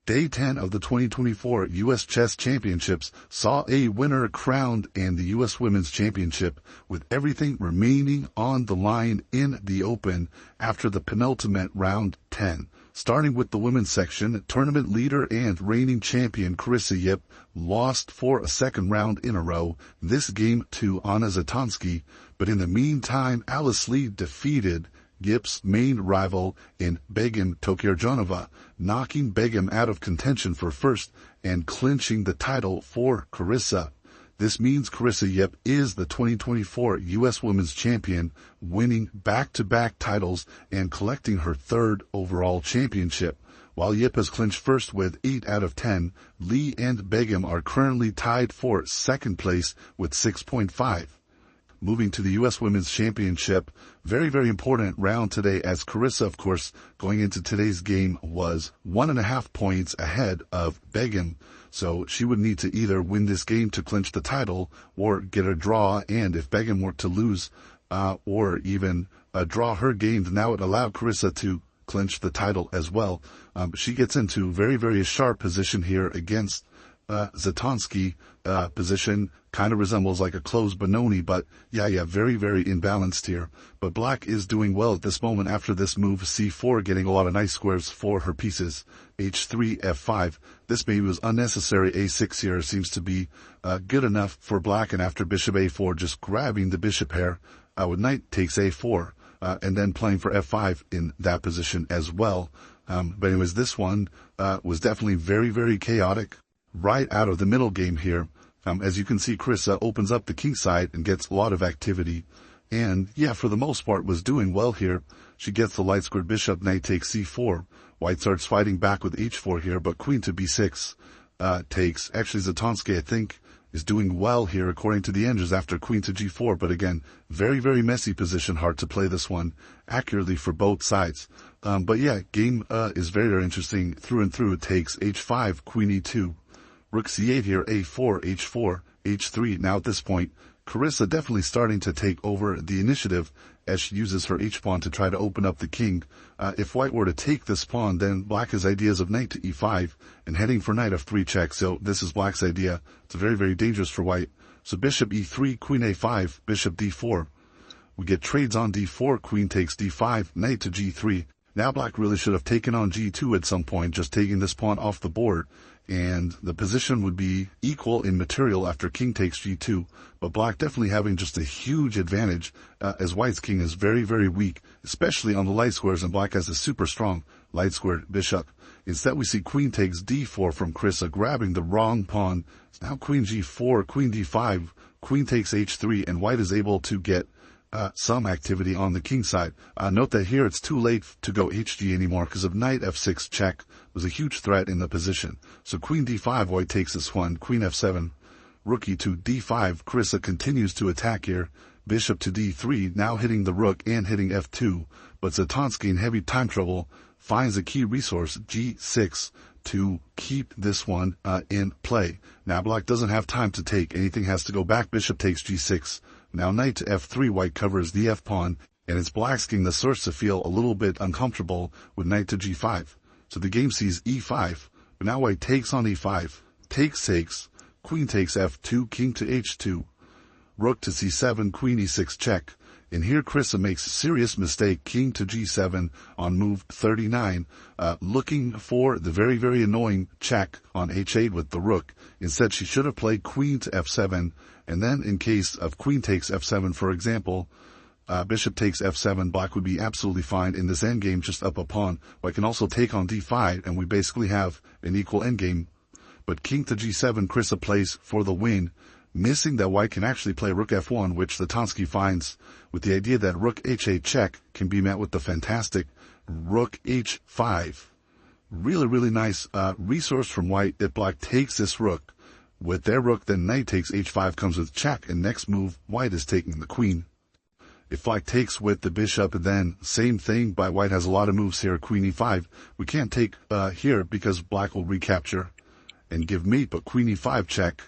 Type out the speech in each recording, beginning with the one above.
Day 10 of the 2024 U.S. Chess Championships saw a winner crowned and the U.S. Women's Championship with everything remaining on the line in the Open after the penultimate round 10. Starting with the women's section, tournament leader and reigning champion Carissa Yip lost for a second round in a row, this game to Anna Zatonski, but in the meantime Alice Lee defeated Yip's main rival in Begim Tokirjanova, knocking Begim out of contention for first and clinching the title for Carissa. This means Carissa Yip is the 2024 U.S. Women's Champion, winning back-to-back titles and collecting her third overall championship. While Yip has clinched first with 8 out of 10, Lee and Begim are currently tied for second place with 6.5. Moving to the U.S. Women's Championship, very, very important round today as Carissa, of course, going into today's game was 1.5 points ahead of Begim. So she would need to either win this game to clinch the title or get a draw. And if Begim were to lose or even draw her game, then that would allow Carissa to clinch the title as well. She gets into very, very sharp position here against Zatonski. Position kind of resembles like a closed Benoni, but yeah, very, very imbalanced here. But Black is doing well at this moment after this move, c4, getting a lot of nice squares for her pieces. h3, f5. This maybe was unnecessary. a6 here seems to be good enough for Black, and after bishop a4, just grabbing the bishop pair with knight takes a4, and then playing for f5 in that position as well. But anyways, this one was definitely very, very chaotic right out of the middle game here. As you can see, Carissa opens up the king side and gets a lot of activity. And yeah, for the most part was doing well here. She gets the light squared bishop, knight takes c4. White starts fighting back with h4 here, but queen to b6 takes. Actually, Zatonski, I think, is doing well here according to the engines after queen to g4. But again, very, very messy position. Hard to play this one accurately for both sides. But yeah, game is very, very interesting through and through. It takes h5, queen e2. Rook c8 here, a4, h4, h3. Now at this point, Carissa definitely starting to take over the initiative as she uses her h-pawn to try to open up the king. If White were to take this pawn, then Black has ideas of knight to e5 and heading for knight f3 check. So this is Black's idea. It's very, very dangerous for White. So bishop e3, queen a5, bishop d4. We get trades on d4, queen takes d5, knight to g3. Now Black really should have taken on g2 at some point, just taking this pawn off the board. And the position would be equal in material after king takes g2, but Black definitely having just a huge advantage as White's king is very, very weak, especially on the light squares, and Black has a super strong light squared bishop. Instead, we see queen takes d4 from Carissa, grabbing the wrong pawn. Now queen g4, queen d5, queen takes h3, and White is able to get some activity on the king side. Note that here it's too late to go hg anymore because of knight f6 check was a huge threat in the position. So queen d5, White takes this one, queen f7, rook e2, d5, Carissa continues to attack here, bishop to d3, now hitting the rook and hitting f2, but Zatonski in heavy time trouble finds a key resource, g6, to keep this one in play. Now Black doesn't have time to take, anything has to go back, bishop takes g6. Now knight to f3, White covers the f-pawn, and it's Black's king that starts to feel a little bit uncomfortable with knight to g5. So the game sees e5, but now White takes on e5, takes, queen takes f2, king to h2, rook to c7, queen e6 check. And here Carissa makes a serious mistake, king to g7 on move 39, looking for the very, very annoying check on h8 with the rook. Instead, she should have played queen to f7, and then in case of queen takes f7, for example, bishop takes f7, Black would be absolutely fine in this endgame, just up a pawn. White can also take on d5, and we basically have an equal endgame. But king to g7, Carissa plays for the win, missing that White can actually play rook f1, which Zatonski finds with the idea that rook h8 check can be met with the fantastic rook h5. Really, really nice resource from White if Black takes this rook. With their rook, then knight takes h5 comes with check, and next move, White is taking the queen. If Black takes with the bishop, then same thing, but White has a lot of moves here, queen e5. We can't take here because Black will recapture and give mate, but queen e5 check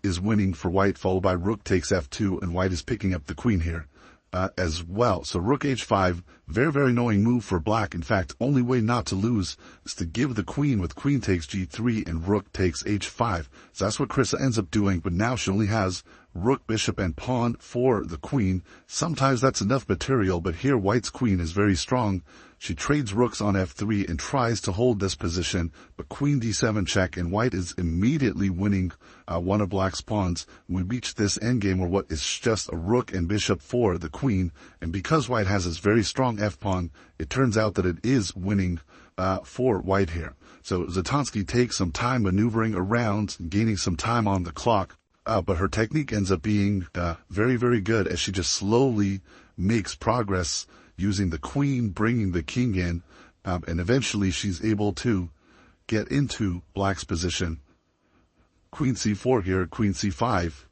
is winning for White, followed by rook takes f2, and White is picking up the queen here. as well. So rook h5, very, very annoying move for black. In fact, only way not to lose is to give the queen with queen takes g3 and rook takes h5. So that's what Carissa ends up doing, but now she only has rook, bishop, and pawn for the queen. Sometimes that's enough material, but here white's queen is very strong. She trades rooks on f3 and tries to hold this position, but queen d7 check, and white is immediately winning one of black's pawns. We reach this endgame where what is just a rook and bishop for the queen, and because white has this very strong f-pawn, it turns out that it is winning for white here. So Zatonski takes some time maneuvering around, gaining some time on the clock, but her technique ends up being very, very good as she just slowly makes progress using the queen, bringing the king in, and eventually she's able to get into black's position. Queen c4 here, queen c5,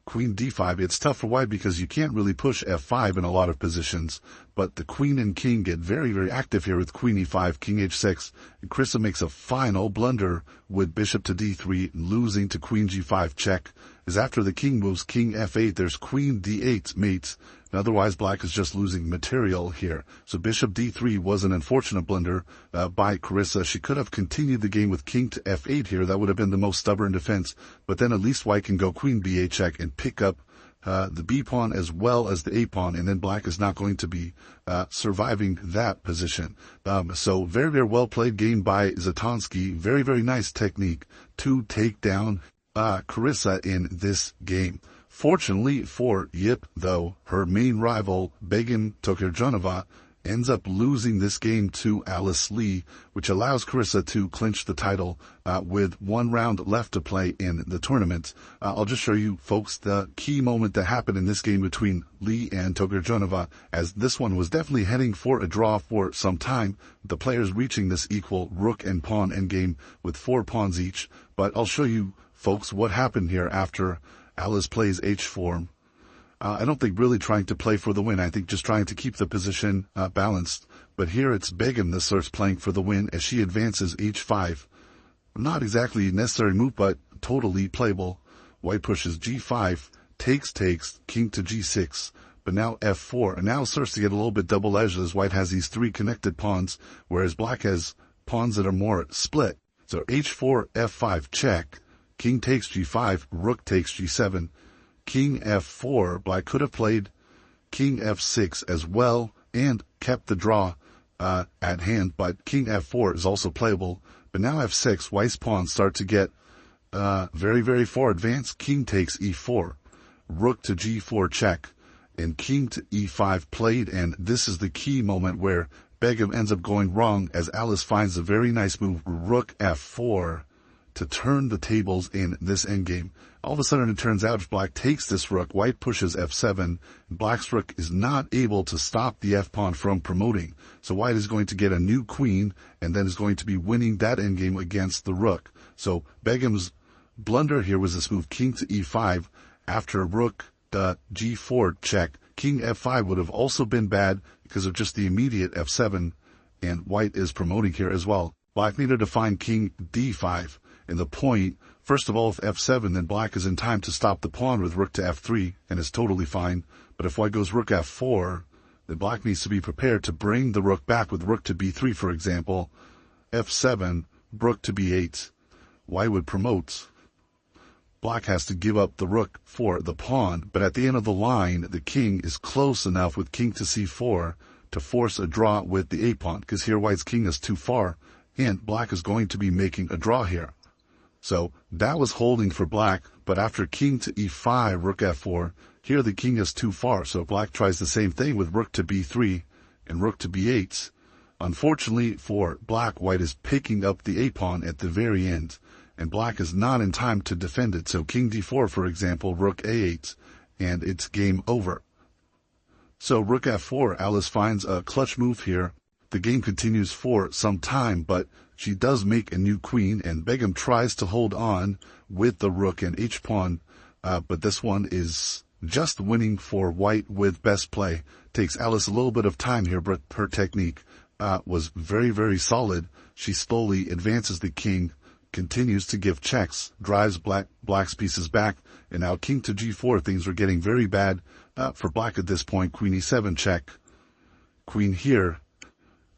queen d5. It's tough for white because you can't really push f5 in a lot of positions, but the queen and king get very, very active here with queen e5, king h6, and Carissa makes a final blunder with bishop to d3, losing to queen g5 check. As after the king moves king f8, there's queen d8 mates, and otherwise black is just losing material here. So bishop d3 was an unfortunate blunder by Carissa. She could have continued the game with king to f8 here. That would have been the most stubborn defense, but then at least white can go queen b8 check and pick up the b-pawn as well as the a-pawn, and then black is not going to be surviving that position. So very, very well played game by Zatonski. Very, very nice technique to take down Carissa in this game. Fortunately for Yip, though, her main rival, Begim Tokerjanova, ends up losing this game to Alice Lee, which allows Carissa to clinch the title with 1 round left to play in the tournament. I'll just show you, folks, the key moment that happened in this game between Lee and Tokerjanova, as this one was definitely heading for a draw for some time, the players reaching this equal rook and pawn endgame with 4 pawns each. But I'll show you, folks, what happened here after Alice plays h4. I don't think really trying to play for the win. I think just trying to keep the position balanced. But here it's Begim that starts playing for the win as she advances h5. Not exactly a necessary move, but totally playable. White pushes g5, takes, king to g6, but now f4. And now it starts to get a little bit double-edged as white has these 3 connected pawns, whereas black has pawns that are more split. So h4, f5 check, king takes g5, rook takes g7, king f4. Black could have played king f6 as well and kept the draw at hand, but king f4 is also playable. But now f6, white's pawns start to get very, very far advanced. King takes e4, rook to g4 check, and king to e5 played, and this is the key moment where Begim ends up going wrong as Alice finds a very nice move, rook f4, to turn the tables in this endgame. All of a sudden it turns out if black takes this rook, white pushes f7, and black's rook is not able to stop the f-pawn from promoting. So white is going to get a new queen, and then is going to be winning that endgame against the rook. So Begim's blunder here was this move, king to e5, after rook g4 check. King f5 would have also been bad because of just the immediate f7, and white is promoting here as well. Black needed to find king d5. And the point, first of all, with f7, then black is in time to stop the pawn with rook to f3, and is totally fine. But if white goes rook f4, then black needs to be prepared to bring the rook back with rook to b3, for example. f7, rook to b8. White would promote. Black has to give up the rook for the pawn, but at the end of the line, the king is close enough with king to c4 to force a draw with the a-pawn, because here white's king is too far, and black is going to be making a draw here. So that was holding for black, but after king to e5, rook f4, here the king is too far, so black tries the same thing with rook to b3 and rook to b8. Unfortunately for black, white is picking up the a-pawn at the very end, and black is not in time to defend it, so king d4, for example, rook a8, and it's game over. So rook f4, Alice finds a clutch move here. The game continues for some time, but she does make a new queen, and Begim tries to hold on with the rook and h-pawn, but this one is just winning for white with best play. Takes Alice a little bit of time here, but her technique was very, very solid. She slowly advances the king continues to give checks, drives Black's pieces back, and now king to g4. Things are getting very bad for Black at this point. Queen e7 check, queen here,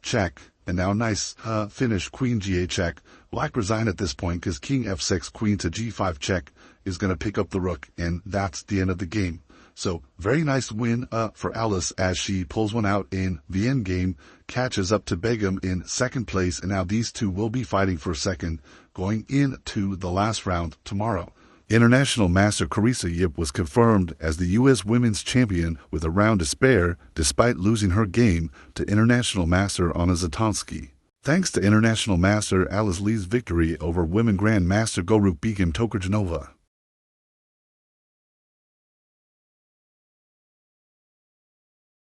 check, and now nice finish, queen g8 check. Black resigned at this point because king f6, queen to g5 check is going to pick up the rook, and that's the end of the game. So, very nice win for Alice as she pulls one out in the endgame, catches up to Begum in second place, and now these two will be fighting for second going into the last round tomorrow. International Master Carissa Yip was confirmed as the U.S. Women's Champion with a round to spare, despite losing her game to International Master Anna Zatonski. Thanks to International Master Alice Lee's victory over Women Grand Master Gorup Begum Tokarjanova.